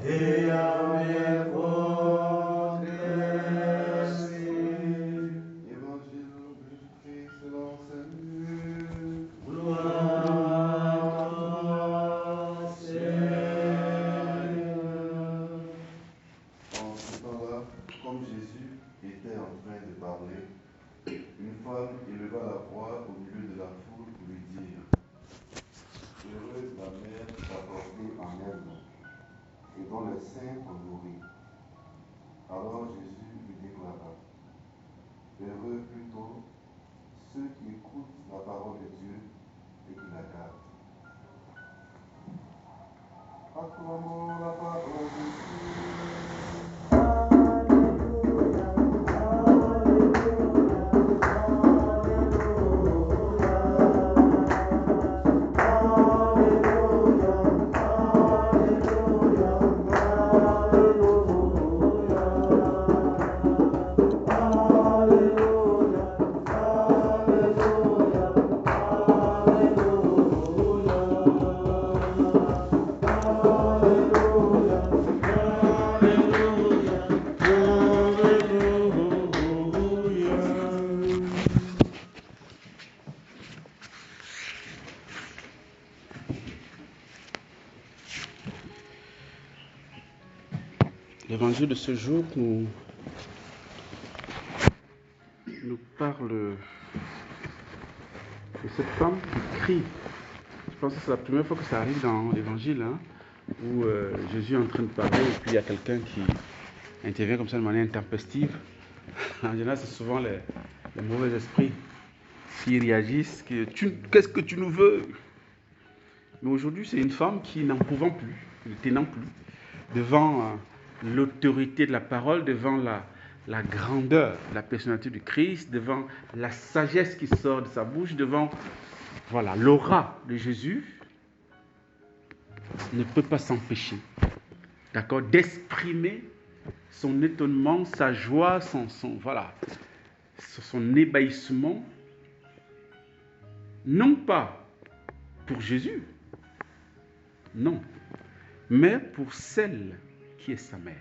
et avec votre esprit. Évangile de Jésus-Christ selon Saint-Luc. Gloire à toi, Seigneur. En ce temps-là, comme Jésus était en train de parler, une femme éleva la voix au milieu de la foule pour lui dire: heureuse la mère qui t'a porté en elle et dont les seins t'ont nourri. Alors Jésus lui déclara: heureux plutôt ceux qui écoutent la parole de Dieu et qui la gardent. Acclamons la parole de Dieu. L'évangile de ce jour nous parle de cette femme qui crie. Je pense que c'est la première fois que ça arrive dans l'évangile, où Jésus est en train de parler et puis il y a quelqu'un qui intervient comme ça de manière intempestive. En général, c'est souvent les mauvais esprits qui réagissent. Qu'est-ce que tu nous veux? Mais aujourd'hui, c'est une femme qui, n'en pouvant plus, ne tenant plus, devant l'autorité de la parole, devant la grandeur de la personnalité du Christ, devant la sagesse qui sort de sa bouche, devant l'aura de Jésus, ne peut pas s'empêcher, d'accord, d'exprimer son étonnement, sa joie, son ébahissement, non pas pour Jésus, non, mais pour celle qui est sa mère.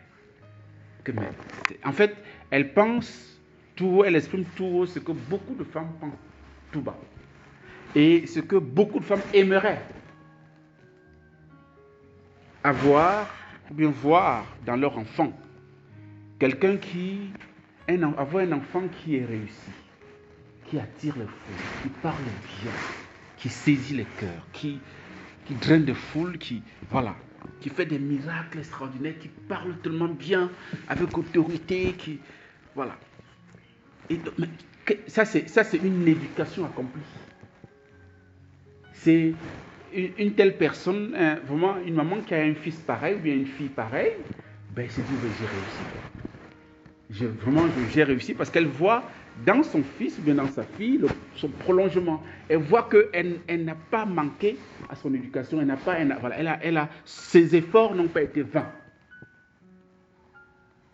En fait, elle pense tout haut, elle exprime tout haut ce que beaucoup de femmes pensent tout bas. Et ce que beaucoup de femmes aimeraient avoir ou bien voir dans leur enfant. Avoir un enfant qui est réussi, qui attire les foules, qui parle bien, qui saisit les cœurs, qui draine des foules, qui fait des miracles extraordinaires, qui parle tellement bien, avec autorité, Et ça, c'est une éducation accomplie. C'est une telle personne, vraiment une maman qui a un fils pareil ou bien une fille pareille, c'est dit, j'ai réussi. J'ai réussi parce qu'elle voit dans son fils ou bien dans sa fille son prolongement. Elle voit qu'elle n'a pas manqué à son éducation, ses efforts n'ont pas été vains.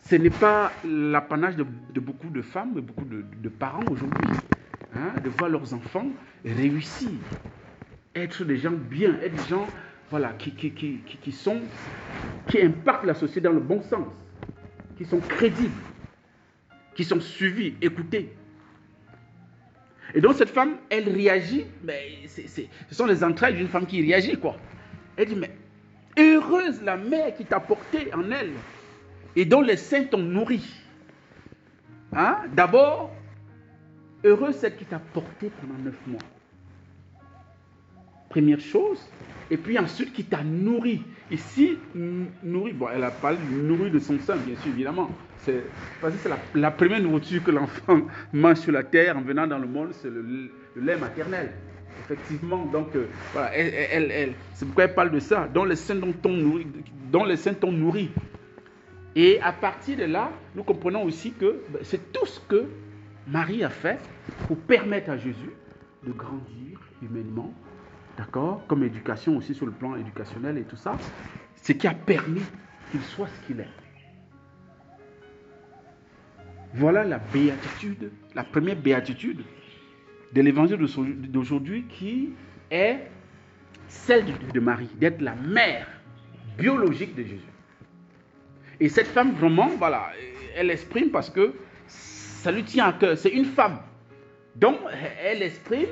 Ce n'est pas l'apanage de beaucoup de femmes, de beaucoup de parents aujourd'hui, de voir leurs enfants réussir, être des gens bien, être des gens qui impactent la société dans le bon sens, qui sont crédibles, qui sont suivis, écoutés. Et donc cette femme, elle réagit, mais ce sont les entrailles d'une femme qui réagit, quoi. Elle dit, mais heureuse la mère qui t'a porté en elle et dont les seins t'ont nourri. D'abord, heureuse celle qui t'a porté pendant 9 mois. Première chose. Et puis ensuite qui t'a nourri. Ici, nourri, elle a parlé de nourri de son sein, bien sûr, évidemment. Parce que c'est la première nourriture que l'enfant mange sur la terre en venant dans le monde, c'est le lait maternel. Effectivement, donc c'est pourquoi elle parle de ça, dont les seins t'ont nourri. Et à partir de là, nous comprenons aussi que c'est tout ce que Marie a fait pour permettre à Jésus de grandir humainement, d'accord, comme éducation aussi sur le plan éducationnel et tout ça, ce qui a permis qu'il soit ce qu'il est. Voilà la béatitude, la première béatitude de l'évangile d'aujourd'hui qui est celle de Marie, d'être la mère biologique de Jésus. Et cette femme, vraiment, voilà, elle exprime parce que ça lui tient à cœur. C'est une femme. Donc, elle exprime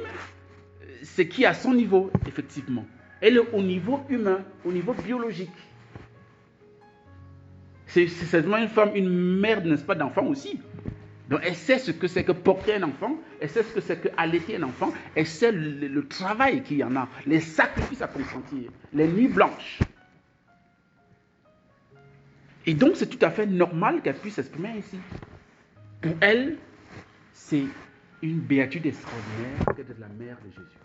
ce qui est à son niveau, effectivement. Elle est au niveau humain, au niveau biologique. C'est certainement une femme, une mère, n'est-ce pas, d'enfant aussi. Donc, elle sait ce que c'est que porter un enfant, elle sait ce que c'est que allaiter un enfant, elle sait le travail qu'il y en a, les sacrifices à consentir, les nuits blanches. Et donc, c'est tout à fait normal qu'elle puisse s'exprimer ainsi. Pour elle, c'est une béatitude extraordinaire que d'être la mère de Jésus.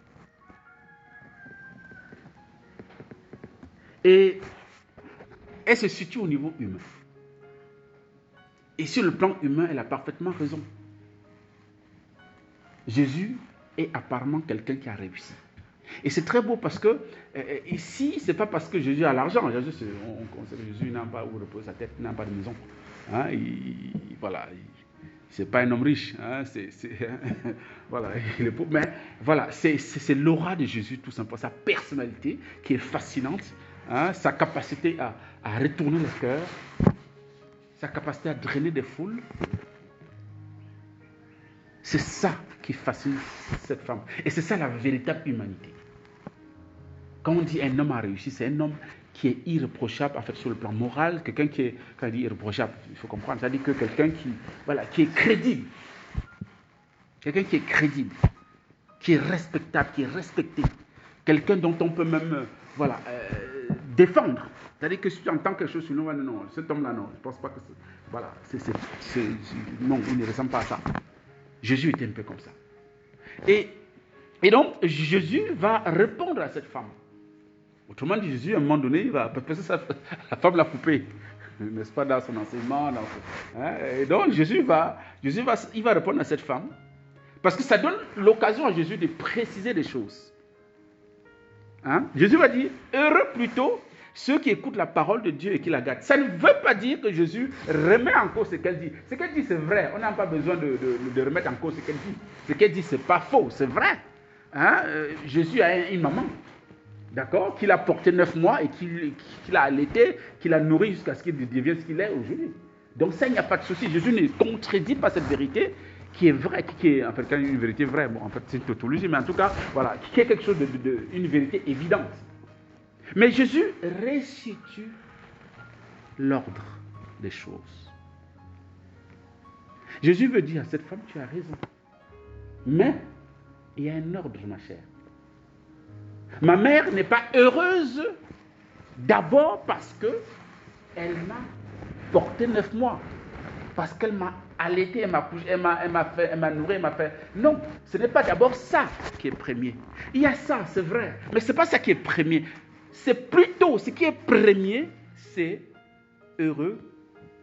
Et elle se situe au niveau humain. Et sur le plan humain, elle a parfaitement raison. Jésus est apparemment quelqu'un qui a réussi. Et c'est très beau parce que ici, ce n'est pas parce que Jésus a l'argent. Jésus n'a pas où reposer sa tête, n'a pas de maison. Hein, c'est pas un homme riche. Hein, voilà, il est pauvre. Mais voilà, c'est l'aura de Jésus, tout simplement. Sa personnalité qui est fascinante. Hein, sa capacité à retourner le cœur. Sa capacité à drainer des foules. C'est ça qui fascine cette femme. Et c'est ça la véritable humanité. Quand on dit un homme a réussi, c'est un homme qui est irréprochable, en fait, sur le plan moral. Quelqu'un qui est, quand on dit irréprochable, il faut comprendre, ça dit que quelqu'un qui est crédible. Quelqu'un qui est crédible, qui est respectable, qui est respecté. Quelqu'un dont on peut même, défendre. C'est-à-dire que si tu entends quelque chose sur nous, non, cet homme-là, non, je ne pense pas que c'est... Non, il ne ressemble pas à ça. Jésus était un peu comme ça. Et donc, Jésus va répondre à cette femme. Autrement dit, Jésus, à un moment donné, il va... Parce que la femme l'a coupé, n'est-ce pas, dans son enseignement. Et donc, Jésus va répondre à cette femme. Parce que ça donne l'occasion à Jésus de préciser des choses. Hein? Jésus va dire, heureux plutôt ceux qui écoutent la parole de Dieu et qui la gardent. Ça ne veut pas dire que Jésus remet en cause ce qu'elle dit. Ce qu'elle dit, c'est vrai. On n'a pas besoin de remettre en cause ce qu'elle dit. Ce qu'elle dit, c'est pas faux, c'est vrai. Hein? Jésus a une maman, d'accord, qui l'a porté 9 mois et qui l'a allaité, qui l'a nourri jusqu'à ce qu'il devienne ce qu'il est aujourd'hui. Donc ça, il n'y a pas de souci. Jésus ne contredit pas cette vérité qui est vraie, qui est en fait une vérité vraie. Bon, en fait, c'est une tautologie, mais en tout cas, voilà, qui est quelque chose une vérité évidente. Mais Jésus restitue l'ordre des choses. Jésus veut dire à cette femme, tu as raison. Mais il y a un ordre, ma chère. Ma mère n'est pas heureuse d'abord parce qu'elle m'a porté 9 mois. Parce qu'elle m'a allaité, elle m'a couché, elle m'a nourri, elle m'a fait... Non, ce n'est pas d'abord ça qui est premier. Il y a ça, c'est vrai. Mais ce n'est pas ça qui est premier. C'est plutôt, ce qui est premier, c'est heureux.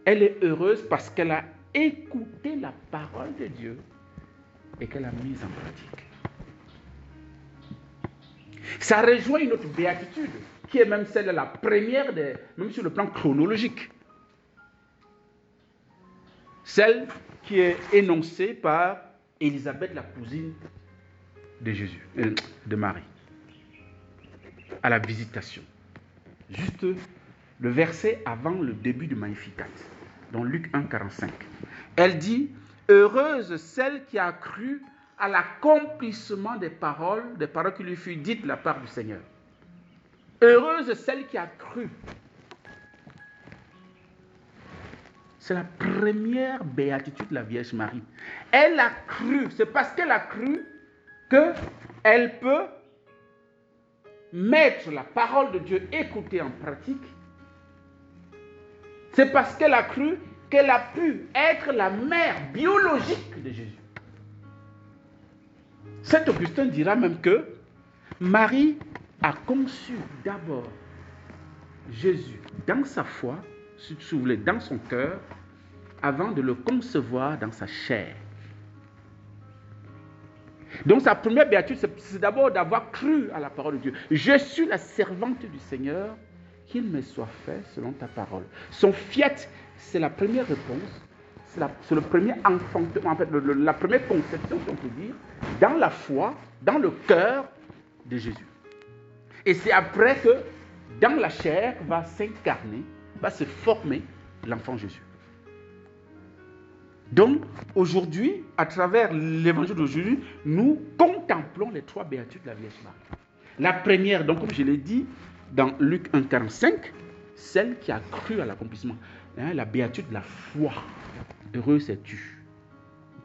Elle est heureuse parce qu'elle a écouté la parole de Dieu et qu'elle a mise en pratique. Ça rejoint une autre béatitude, qui est même celle de la première, même sur le plan chronologique. Celle qui est énoncée par Élisabeth, la cousine de Jésus, de Marie, à la visitation. Juste le verset avant le début du Magnificat, dans Luc 1, 45. Elle dit, heureuse celle qui a cru à l'accomplissement des paroles qui lui furent dites de la part du Seigneur. Heureuse celle qui a cru. C'est la première béatitude de la Vierge Marie. Elle a cru. C'est parce qu'elle a cru qu'elle peut mettre la parole de Dieu, écouter en pratique. C'est parce qu'elle a cru qu'elle a pu être la mère biologique de Jésus. Saint Augustin dira même que Marie a conçu d'abord Jésus dans sa foi, si vous voulez, dans son cœur, avant de le concevoir dans sa chair. Donc sa première béatitude, c'est d'abord d'avoir cru à la parole de Dieu. Je suis la servante du Seigneur, qu'il me soit fait selon ta parole. Son fiat, c'est la première réponse, c'est le premier enfantement, en fait, la première conception, si on peut dire, dans la foi, dans le cœur de Jésus. Et c'est après que, dans la chair, va s'incarner, va se former l'enfant Jésus. Donc, aujourd'hui, à travers l'évangile d'aujourd'hui, nous contemplons les 3 béatitudes de la Vierge Marie. La première, donc, comme je l'ai dit, dans Luc 1,45, celle qui a cru à l'accomplissement. Hein, la béatitude de la foi. Heureuse es-tu,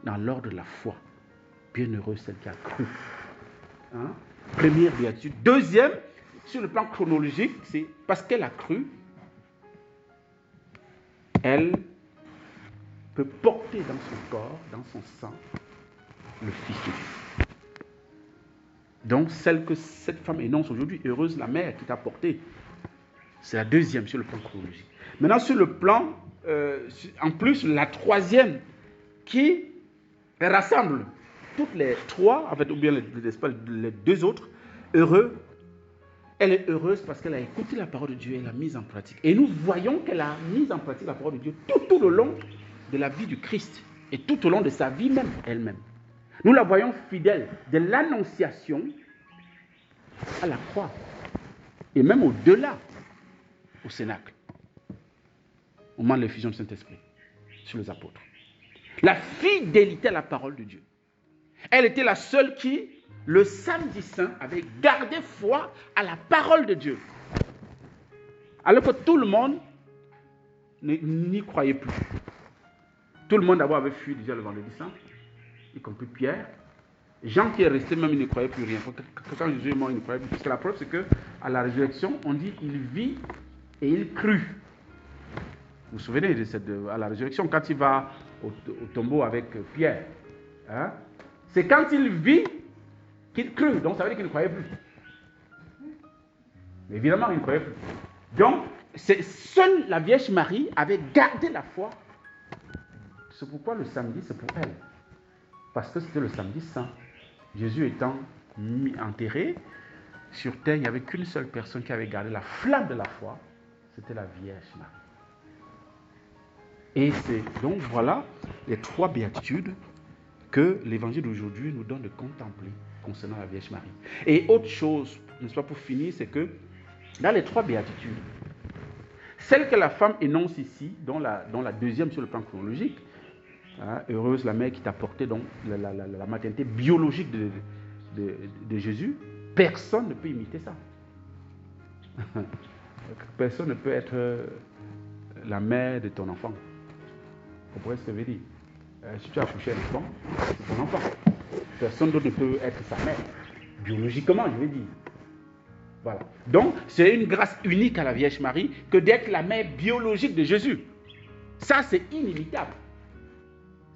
dans l'ordre de la foi. Bienheureuse celle qui a cru. Hein? Première béatitude. Deuxième, sur le plan chronologique, c'est parce qu'elle a cru, elle peut porter dans son corps, dans son sang, le Fils de Dieu. Donc, celle que cette femme énonce aujourd'hui, heureuse la mère qui t'a porté, c'est la deuxième sur le plan chronologique. Maintenant, sur le plan, en plus, la troisième qui rassemble toutes les 3, en fait, ou bien les 2 autres, heureux. Elle est heureuse parce qu'elle a écouté la parole de Dieu et l'a mise en pratique. Et nous voyons qu'elle a mis en pratique la parole de Dieu tout au long de la vie du Christ et tout au long de sa vie même elle-même. Nous la voyons fidèle de l'annonciation à la croix et même au-delà, au Cénacle, au moment de l'effusion du Saint-Esprit sur les apôtres. La fidélité à la parole de Dieu. Elle était la seule qui, le samedi saint, avait gardé foi à la parole de Dieu. Alors que tout le monde n'y croyait plus. Tout le monde d'abord avait fui déjà le vendredi saint, y compris Pierre. Jean qui est resté, même il ne croyait plus rien. Quand Jésus est mort, il ne croyait plus. Parce que la preuve, c'est qu'à la résurrection, on dit il vit et il crut. Vous vous souvenez à la résurrection, quand il va au tombeau avec Pierre, hein, c'est quand il vit qu'il crut. Donc ça veut dire qu'il ne croyait plus. Mais évidemment, il ne croyait plus. Donc, seule la Vierge Marie avait gardé la foi. C'est pourquoi le samedi, c'est pour elle. Parce que c'était le samedi saint. Jésus étant enterré sur terre, il n'y avait qu'une seule personne qui avait gardé la flamme de la foi. C'était la Vierge Marie. Et c'est donc voilà les 3 béatitudes que l'évangile d'aujourd'hui nous donne de contempler concernant la Vierge Marie. Et autre chose, n'est-ce pas, pour finir, c'est que dans les 3 béatitudes, celle que la femme énonce ici, dont la deuxième sur le plan chronologique, hein, heureuse la mère qui t'a porté donc la maternité biologique de Jésus, personne ne peut imiter ça. Personne ne peut être la mère de ton enfant. Vous comprenez ce que je veux dire? Si tu as accouché un enfant, c'est ton enfant. Personne d'autre ne peut être sa mère. Biologiquement, je veux dire. Voilà. Donc, c'est une grâce unique à la Vierge Marie que d'être la mère biologique de Jésus. Ça, c'est inimitable.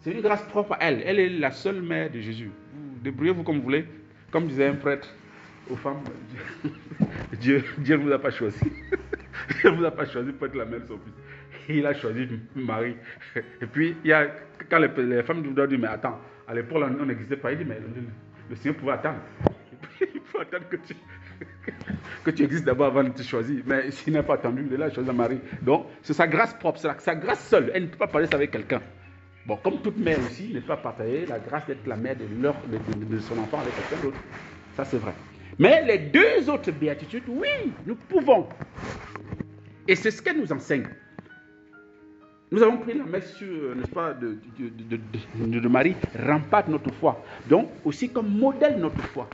C'est une grâce propre à elle. Elle est la seule mère de Jésus. Débrouillez-vous comme vous voulez. Comme disait un prêtre aux femmes, Dieu ne vous a pas choisi. Dieu ne vous a pas choisi pour être la mère de son fils. Il a choisi Marie. Et puis, quand les femmes doivent dire, mais attends, à l'époque, on n'existait pas. Il dit, mais le Seigneur pouvait attendre. Il faut attendre que tu existes d'abord avant de te choisir. Mais s'il n'a pas attendu, il a choisi Marie. Donc, c'est sa grâce propre, c'est sa grâce seule. Elle ne peut pas parler ça avec quelqu'un. Bon, comme toute mère aussi, ne peut pas partager la grâce d'être la mère de son enfant avec quelqu'un d'autre. Ça, c'est vrai. Mais les 2 autres béatitudes, oui, nous pouvons. Et c'est ce qu'elle nous enseigne. Nous avons pris la messe, n'est-ce pas, de Marie, rempart notre foi. Donc, aussi comme modèle notre foi.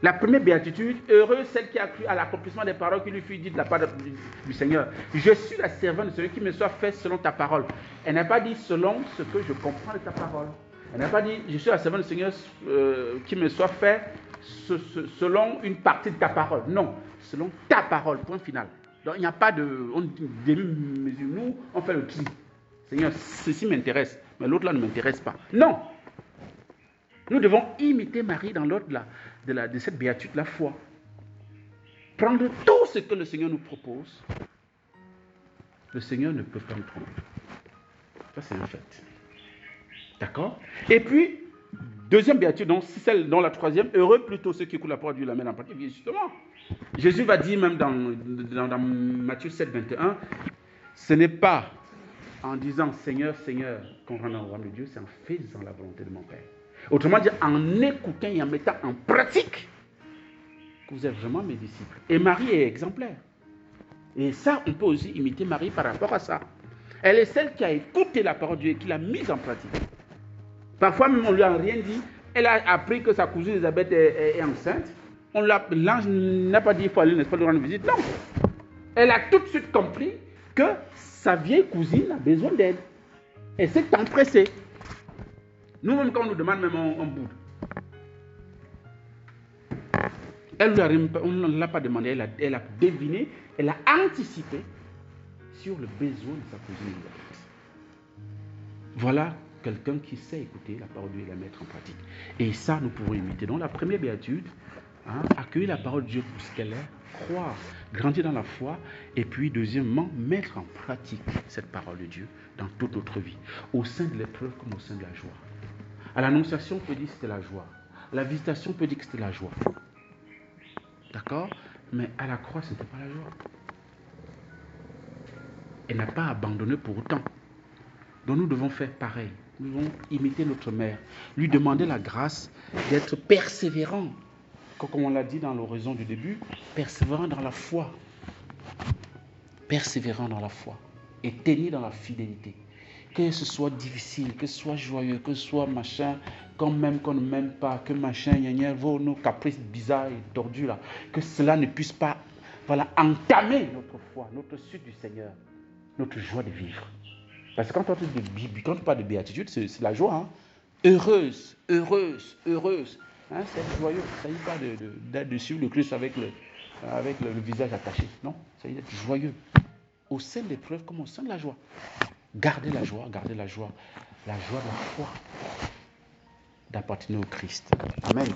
La première béatitude, heureuse celle qui a cru à l'accomplissement des paroles qui lui fut dites de la part du Seigneur. Je suis la servante de celui qui me soit fait selon ta parole. Elle n'a pas dit selon ce que je comprends de ta parole. Elle n'a pas dit je suis la servante du Seigneur qui me soit fait selon une partie de ta parole. Non, selon ta parole, point final. Donc il n'y a pas de demi-mesure. Nous, on fait le tri. Seigneur, ceci m'intéresse, mais l'autre là ne m'intéresse pas. Non. Nous devons imiter Marie dans l'ordre de cette béatitude, la foi. Prendre tout ce que le Seigneur nous propose. Le Seigneur ne peut pas nous tromper. Ça, c'est un fait. D'accord? Et puis, deuxième béatitude, donc, c'est celle dont la troisième, heureux plutôt ceux qui écoutent la parole de Dieu la mènent en pratique. Justement, Jésus va dire même dans Matthieu 7, 21, ce n'est pas en disant Seigneur, Seigneur qu'on rentre dans le royaume de Dieu, c'est en faisant la volonté de mon Père. Autrement dit, en écoutant et en mettant en pratique que vous êtes vraiment mes disciples. Et Marie est exemplaire. Et ça, on peut aussi imiter Marie par rapport à ça. Elle est celle qui a écouté la parole de Dieu et qui l'a mise en pratique. Parfois même, on ne lui a rien dit. Elle a appris que sa cousine Elisabeth est enceinte. L'ange n'a pas dit qu'il faut aller, n'est-ce pas, lui rendre visite. Non. Elle a tout de suite compris que sa vieille cousine a besoin d'aide. Elle s'est empressée. Nous-mêmes, quand on nous demande même un bout, on ne l'a pas demandé, elle a deviné, elle a anticipé sur le besoin de sa cousine Elisabeth. Voilà quelqu'un qui sait écouter la parole de Dieu et la mettre en pratique. Et ça, nous pouvons imiter. Donc la première béatitude, accueillir la parole de Dieu pour ce qu'elle est, croire, grandir dans la foi, et puis deuxièmement, mettre en pratique cette parole de Dieu dans toute notre vie, au sein de l'épreuve comme au sein de la joie. À l'annonciation, on peut dire que c'était la joie. À la visitation, on peut dire que c'était la joie. D'accord? Mais à la croix, ce n'était pas la joie. Elle n'a pas abandonné pour autant. Donc nous devons faire pareil. Nous devons imiter notre mère, lui demander la grâce d'être persévérant. Comme on l'a dit dans l'oraison du début, persévérant dans la foi. Persévérant dans la foi. Et tenir dans la fidélité. Que ce soit difficile, que ce soit joyeux, que ce soit machin, qu'on m'aime, qu'on ne m'aime pas, que machin, nos caprices bizarres et tordus là, que cela ne puisse pas, entamer notre foi, notre suite du Seigneur, notre joie de vivre. Parce que quand on parle de béatitude, c'est la joie. Hein? Heureuse, heureuse, heureuse. Hein? C'est joyeux. Il ne s'agit pas de suivre le Christ avec le visage attaché. Non, il s'agit d'être joyeux. Au sein de l'épreuve comme au sein de la joie. Gardez la joie de la foi, d'appartenir au Christ. Amen.